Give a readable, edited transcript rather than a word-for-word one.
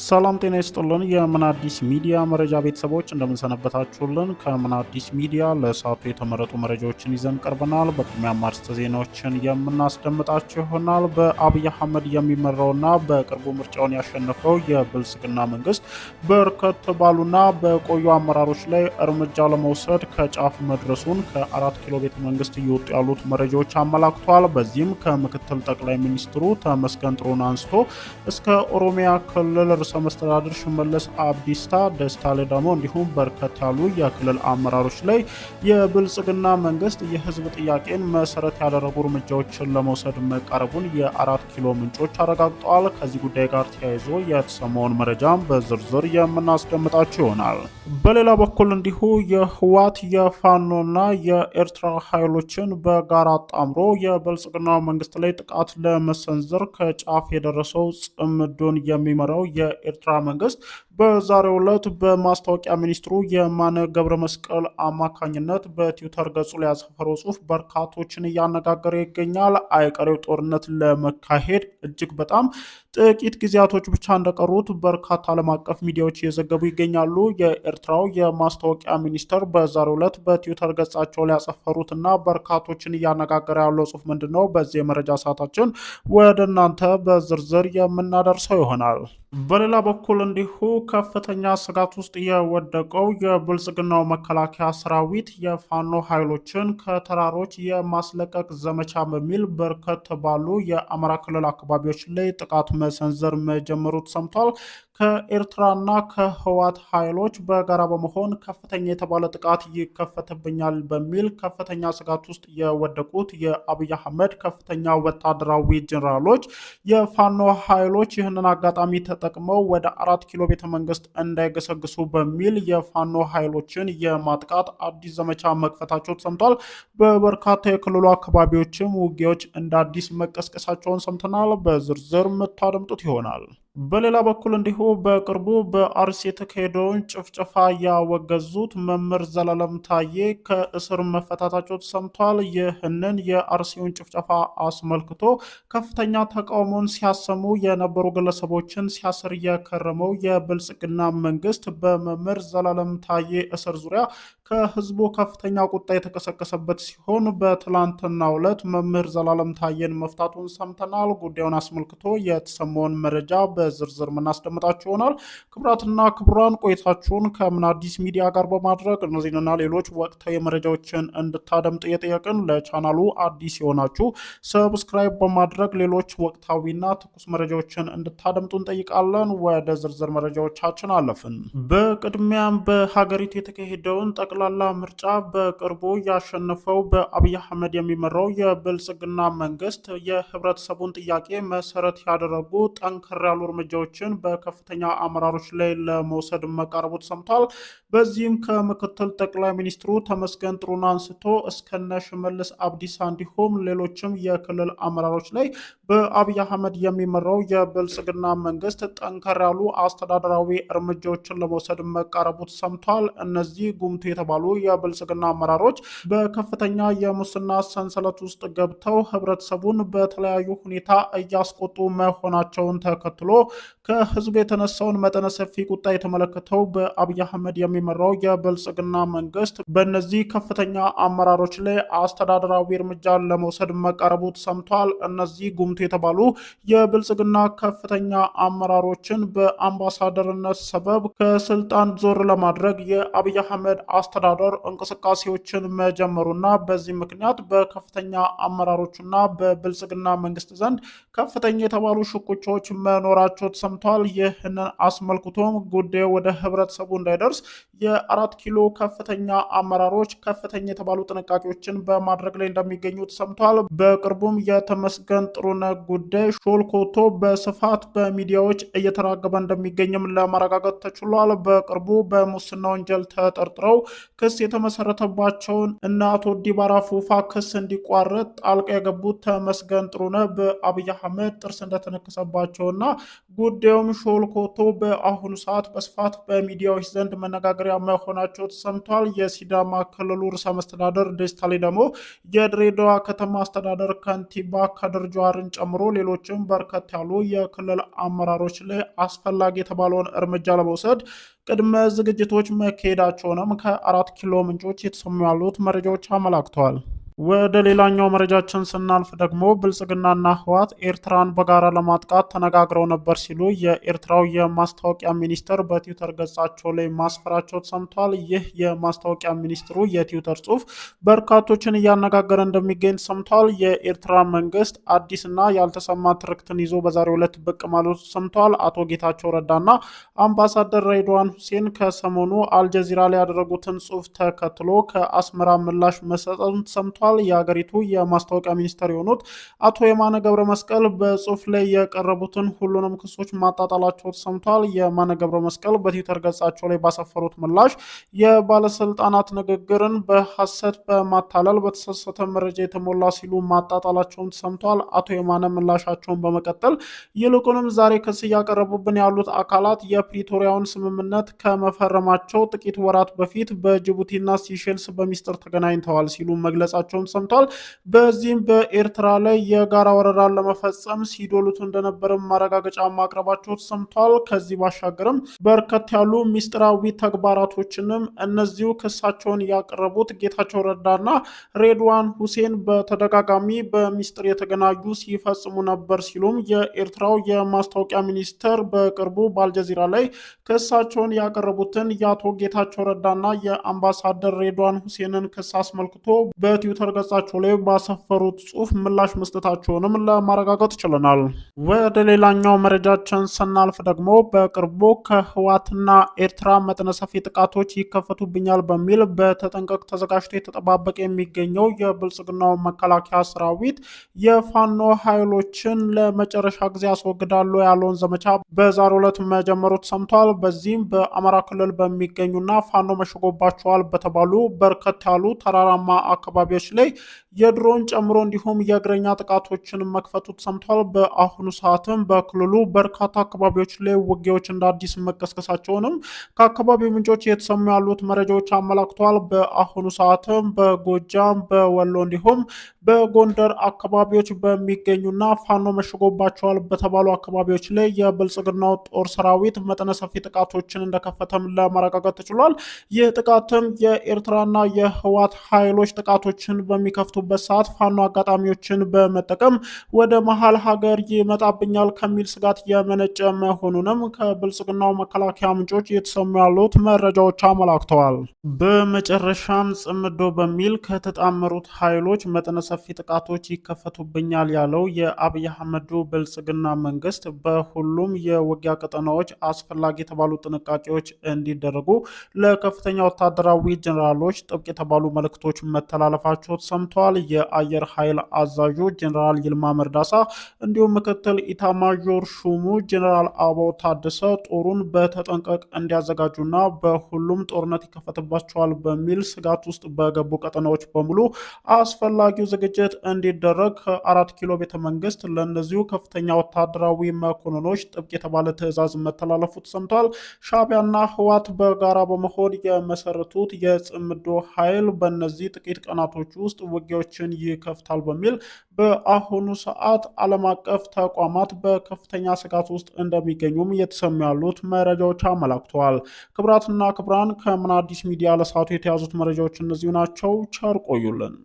ሰላም ጤና ይስጥልን። የምን አዲስ ሚዲያ መረጃ ቤተሰቦች እንደምንሰነበታችሁልን። ከምን አዲስ ሚዲያ ለሰዓቱ የተመረጡ መረጃዎችን ይዘን ቀርበናል። በቅድሚያ አርዕስተ ዜናዎችን የምናስደምጣችሁ ይሆናል። በአብይ አህመድ የሚመራውና በቅርቡ ምርጫውን ያሸነፈው የብልጽግና መንግስት በርከት ባሉና በቆዩ አመራሮች ላይ እርምጃ ለመውሰድ ከጫፍ መድረሱን ከ4 ኪሎ ቤተ መንግስት እየወጡ ያሉት መረጃዎች አመላክተዋል። በዚህም ከምክትል ጠቅላይ ሚኒስትሩ ተመስገን ጥሩነህ አንስቶ እስከ ኦሮሚያ ክልል ርዕሰ መስተዳድር ሽመልስ አብዲሳ፣ ደስታ ሌዳሞ እንዲሁም በርከት ያሉ የክልል አመራሮች ላይ የብልጽግና መንግስት የህዝብ ጥያቄን መሰረት ያደረጉ እርምጃዎችን ለመውሰድ መቃረቡን የ4 ኪሎ ምንጮች አረጋግጠዋል። ከዚህ ጉዳይ ጋር ተያይዞ የተሰማውን መረጃም በዝርዝር የምናስደምጣችሁ ይሆናል። በሌላ በኩል እንዲሁ የህወሓት የፋኖና የኤርትራ ኃይሎችን በጋራ አጣምሮ የብልጽግና መንግስት ላይ ጥቃት ለመሰንዘር ከጫፍ የደረሰው ጽምዶን የሚመራው የኤርትራ መንግስት በዛሬው ዕለት በማስታወቂያ ሚኒስትሩ የማነ ገብረ መስቀል አማካኝነት በትዊተር ገጹ ላይ ያሰፈረው ጽሁፍ በርካቶችን እያነጋገረ ይገኛል። አይቀሬው ጦርነት ለመካሄድ እጅግ በጣም ጥቂት ጊዜያቶች ብቻ እንደቀሩት በርካታ ዓለም አቀፍ ሚዲያዎች እየዘገቡ ይገኛሉ። የኤርትራው የማስታወቂያ ሚኒስትር በዛሬው ዕለት በትዊተር ገጻቸው ላይ ያሰፈሩትና በርካቶችን እያነጋገረ ያለው ጽሁፍ ምንድን ነው? በዚህ የመረጃ ሰዓታችን ወደ እናንተ በዝርዝር የምናደርሰው ይሆናል። በሌላ በኩል እንዲሁ ከፍተኛ ስጋት ውስጥ የወደቀው የብልጽግናው መከላከያ ሰራዊት የፋኖ ኃይሎችን ከተራሮች የማስለቀቅ ዘመቻ በሚል በርከት ባሉ የአማራ ክልል አካባቢዎች ላይ ጥቃት መሰንዘር መጀመሩ ተሰምቷል። ከኤርትራና ከህወሓት ኃይሎች በጋራ በመሆን ከፍተኛ የተባለ ጥቃት ይከፈትብኛል በሚል ከፍተኛ ስጋት ውስጥ የወደቁት የአብይ አህመድ ከፍተኛ ወታደራዊ ጄኔራሎች የፋኖ ኃይሎች ይህንን አጋጣሚ ተጠቅመው ወደ 4 ኪሎ ቤተ መንግስት እንዳይገሰግሱ በሚል የፋኖ ኃይሎችን የማጥቃት አዲስ ዘመቻ መክፈታቸው ተሰምቷል። በበርካታ የክልሉ አካባቢዎችም ውጊያዎች እንደ አዲስ መቀስቀሳቸውን ሰምተናል። በዝርዝር የምታደምጡት ይሆናል። በሌላ በኩል እንዲሁ በቅርቡ በአርሲ የተካሄደውን ጭፍጨፋ ያወገዙት መምህር ዘላለም ታዬ ከእስር መፈታታቸው ተሰምቷል። ይህንን የአርሲውን ጭፍጨፋ አስመልክቶ ከፍተኛ ተቃውሞን ሲያሰሙ የነበሩ ግለሰቦችን ሲያስር የከረመው የብልጽግና መንግስት በመምህር ዘላለም ታዬ እስር ዙሪያ ከህዝቡ ከፍተኛ ቁጣ የተቀሰቀሰበት ሲሆን በትላንትናው ዕለት መምህር ዘላለም ታዬን መፍታቱን ሰምተናል። ጉዳዩን አስመልክቶ የተሰማውን መረጃ በዝርዝር ምናስደምጣችሁ ይሆናል። ክቡራትና ክቡራን ቆይታችሁን ከምን አዲስ ሚዲያ ጋር በማድረግ እነዚህንና ሌሎች ወቅታዊ መረጃዎችን እንድታደምጡ እየጠየቅን ለቻናሉ አዲስ የሆናችሁ ሰብስክራይብ በማድረግ ሌሎች ወቅታዊና ትኩስ መረጃዎችን እንድታደምጡ እንጠይቃለን። ወደ ዝርዝር መረጃዎቻችን አለፍን። በቅድሚያም በሀገሪቱ የተካሄደውን ጠቅላላ ምርጫ በቅርቡ ያሸነፈው በአብይ አህመድ የሚመራው የብልጽግና መንግስት የህብረተሰቡን ጥያቄ መሰረት ያደረጉ ጠንከር ያሉ እርምጃዎችን በከፍተኛ አመራሮች ላይ ለመውሰድ መቃረቡ ተሰምቷል። በዚህም ከምክትል ጠቅላይ ሚኒስትሩ ተመስገን ጥሩነህ አንስቶ እስከነ ሽመልስ አብዲሳ እንዲሁም ሌሎችም የክልል አመራሮች ላይ በአብይ አህመድ የሚመራው የብልጽግና መንግስት ጠንከር ያሉ አስተዳደራዊ እርምጃዎችን ለመውሰድ መቃረቡ ተሰምቷል። እነዚህ ጉምቱ የተባሉ የብልጽግና አመራሮች በከፍተኛ የሙስና ሰንሰለት ውስጥ ገብተው ህብረተሰቡን በተለያዩ ሁኔታ እያስቆጡ መሆናቸውን ተከትሎ ከህዝቡ የተነሳውን መጠነ ሰፊ ቁጣ የተመለከተው በአብይ አህመድ የሚመራው የብልጽግና መንግስት በእነዚህ ከፍተኛ አመራሮች ላይ አስተዳደራዊ እርምጃ ለመውሰድ መቃረቡ ተሰምቷል። እነዚህ ጉምቱ የተባሉ የብልጽግና ከፍተኛ አመራሮችን በአምባሳደርነት ሰበብ ከስልጣን ዞር ለማድረግ የአብይ አህመድ አስተዳደር እንቅስቃሴዎችን መጀመሩና በዚህ ምክንያት በከፍተኛ አመራሮችና በብልጽግና መንግስት ዘንድ ከፍተኛ የተባሉ ሽኩቻዎች መኖራቸው ተሰምቷል። ይህንን አስመልክቶም ጉዳዩ ወደ ህብረተሰቡ እንዳይደርስ የ4 ኪሎ ከፍተኛ አመራሮች ከፍተኛ የተባሉ ጥንቃቄዎችን በማድረግ ላይ እንደሚገኙ ተሰምቷል። በቅርቡም የተመስገን ጥሩነህ ጉዳይ ሾልኮቶ በስፋት በሚዲያዎች እየተራገበ እንደሚገኝም ለማረጋገጥ ተችሏል። በቅርቡ በሙስና ወንጀል ተጠርጥረው ክስ የተመሰረተባቸውን እነ አቶ ዲባራ ፉፋ ክስ እንዲቋረጥ ጣልቃ የገቡት ተመስገን ጥሩነህ በአብይ አህመድ ጥርስ እንደተነከሰባቸውና ጉዳዩም ሾልኮቶ በአሁኑ ሰዓት በስፋት በሚዲያዎች ዘንድ መነጋገር መነጋገሪያ መሆናቸው ተሰምቷል። የሲዳማ ክልሉ ርዕሰ መስተዳደር ደስታ ሌዳሞ የድሬዳዋ ከተማ አስተዳደር ከንቲባ ከድር ጁሃርን ጨምሮ ሌሎችም በርከት ያሉ የክልል አመራሮች ላይ አስፈላጊ የተባለውን እርምጃ ለመውሰድ ቅድመ ዝግጅቶች መካሄዳቸውንም ከ4 ኪሎ ምንጮች የተሰሙ ያሉት መረጃዎች አመላክተዋል። ወደ ሌላኛው መረጃችን ስናልፍ ደግሞ ብልጽግናና ህወሓት ኤርትራን በጋራ ለማጥቃት ተነጋግረው ነበር ሲሉ የኤርትራው የማስታወቂያ ሚኒስትር በትዊተር ገጻቸው ላይ ማስፈራቸው ተሰምቷል። ይህ የማስታወቂያ ሚኒስትሩ የትዊተር ጽሑፍ በርካቶችን እያነጋገረ እንደሚገኝ ተሰምቷል። የኤርትራ መንግስት አዲስና ያልተሰማ ትርክትን ይዞ በዛሬው ዕለት ብቅ ማለቱ ተሰምቷል። አቶ ጌታቸው ረዳና አምባሳደር ሬድዋን ሁሴን ከሰሞኑ አልጀዚራ ላይ ያደረጉትን ጽሑፍ ተከትሎ ከአስመራ ምላሽ መሰጠቱን ተሰምቷል። የሀገሪቱ የማስታወቂያ ሚኒስትር የሆኑት አቶ የማነ ገብረ መስቀል በጽሁፍ ላይ የቀረቡትን ሁሉንም ክሶች ማጣጣላቸው ተሰምቷል። የማነ ገብረ መስቀል በትዊተር ገጻቸው ላይ ባሰፈሩት ምላሽ የባለስልጣናት ንግግርን በሐሰት በማታለል በተሳሳተ መረጃ የተሞላ ሲሉ ማጣጣላቸውን ተሰምቷል። አቶ የማነ ምላሻቸውን በመቀጠል ይልቁንም ዛሬ ክስ እያቀረቡብን ያሉት አካላት የፕሪቶሪያውን ስምምነት ከመፈረማቸው ጥቂት ወራት በፊት በጅቡቲና ሲሼልስ በሚስጥር ተገናኝተዋል ሲሉ መግለጻቸው ሰምቷል። በዚህም በኤርትራ ላይ የጋራ ወረራን ለመፈጸም ሲዶሉት እንደነበረ ማረጋገጫ ማቅረባቸው ሰምቷል። ከዚህ ባሻገርም በርከት ያሉ ሚስጥራዊ ተግባራቶችንም እነዚሁ ክሳቸውን ያቀረቡት ጌታቸው ረዳና ሬድዋን ሁሴን በተደጋጋሚ በሚስጥር የተገናኙ ሲፈጽሙ ነበር ሲሉም የኤርትራው የማስታወቂያ ሚኒስትር በቅርቡ በአልጀዚራ ላይ ክሳቸውን ያቀረቡትን የአቶ ጌታቸው ረዳና የአምባሳደር ሬድዋን ሁሴንን ክስ አስመልክቶ በትዊተር ገጻቸው ላይ ባሰፈሩት ጽሑፍ ምላሽ መስጠታቸውንም ለማረጋገጥ ችለናል። ወደ ሌላኛው መረጃችን ስናልፍ ደግሞ በቅርቡ ከህወሓትና ኤርትራ መጠነ ሰፊ ጥቃቶች ይከፈቱብኛል በሚል በተጠንቀቅ ተዘጋጅቶ የተጠባበቀ የሚገኘው የብልጽግናው መከላከያ ሰራዊት የፋኖ ኃይሎችን ለመጨረሻ ጊዜ ያስወግዳሉ ያለውን ዘመቻ በዛሬው ዕለት መጀመሩ ተሰምቷል። በዚህም በአማራ ክልል በሚገኙና ፋኖ መሽጎባቸዋል በተባሉ በርከት ያሉ ተራራማ አካባቢዎች ላይ የድሮን ጨምሮ እንዲሁም የእግረኛ ጥቃቶችን መክፈቱ ተሰምቷል። በአሁኑ ሰዓትም በክልሉ በርካታ አካባቢዎች ላይ ውጊያዎች እንደ አዲስ መቀስቀሳቸውንም ከአካባቢው ምንጮች የተሰሙ ያሉት መረጃዎች አመላክተዋል። በአሁኑ ሰዓትም በጎጃም በወሎ እንዲሁም በጎንደር አካባቢዎች በሚገኙና ፋኖ መሽጎባቸዋል በተባሉ አካባቢዎች ላይ የብልጽግናው ጦር ሰራዊት መጠነ ሰፊ ጥቃቶችን እንደከፈተም ለማረጋገጥ ተችሏል። ይህ ጥቃትም የኤርትራና የህወሓት ኃይሎች ጥቃቶችን በሚከፍቱበት ሰዓት ፋኖ አጋጣሚዎችን በመጠቀም ወደ መሃል ሀገር ይመጣብኛል ከሚል ስጋት የመነጨ መሆኑንም ከብልጽግናው መከላከያ ምንጮች የተሰሙ ያሉት መረጃዎች አመላክተዋል። በመጨረሻም ጽምዶ በሚል ከተጣመሩት ኃይሎች መጠነ ሰፊ ጥቃቶች ይከፈቱብኛል ያለው የአብይ አህመዱ ብልጽግና መንግስት በሁሉም የውጊያ ቀጠናዎች አስፈላጊ የተባሉ ጥንቃቄዎች እንዲደረጉ ለከፍተኛ ወታደራዊ ጀነራሎች ጥብቅ የተባሉ መልእክቶች መተላለፋቸው ሰምተዋል። የአየር ኃይል አዛዡ ጀነራል ይልማ መርዳሳ እንዲሁም ምክትል ኢታማዦር ሹሙ ጀነራል አበባው ታደሰ ጦሩን በተጠንቀቅ እንዲያዘጋጁና በሁሉም ጦርነት ይከፈትባቸዋል በሚል ስጋት ውስጥ በገቡ ቀጠናዎች በሙሉ አስፈላጊው ዝግጅት እንዲደረግ ከ4 ኪሎ ቤተ መንግስት ለእነዚሁ ከፍተኛ ወታደራዊ መኮንኖች ጥብቅ የተባለ ትዕዛዝ መተላለፉ ተሰምቷል። ሻዕቢያና ህወሓት በጋራ በመሆን የመሰረቱት የጽምዶ ኃይል በእነዚህ ጥቂት ቀናቶች ውስጥ ውጊያዎችን ይከፍታል በሚል በአሁኑ ሰዓት ዓለም አቀፍ ተቋማት በከፍተኛ ስጋት ውስጥ እንደሚገኙም እየተሰሙ ያሉት መረጃዎች አመላክተዋል። ክቡራትና ክቡራን ከምን አዲስ ሚዲያ ለሰዓቱ የተያዙት መረጃዎች እነዚሁ ናቸው። ቸር ቆዩልን።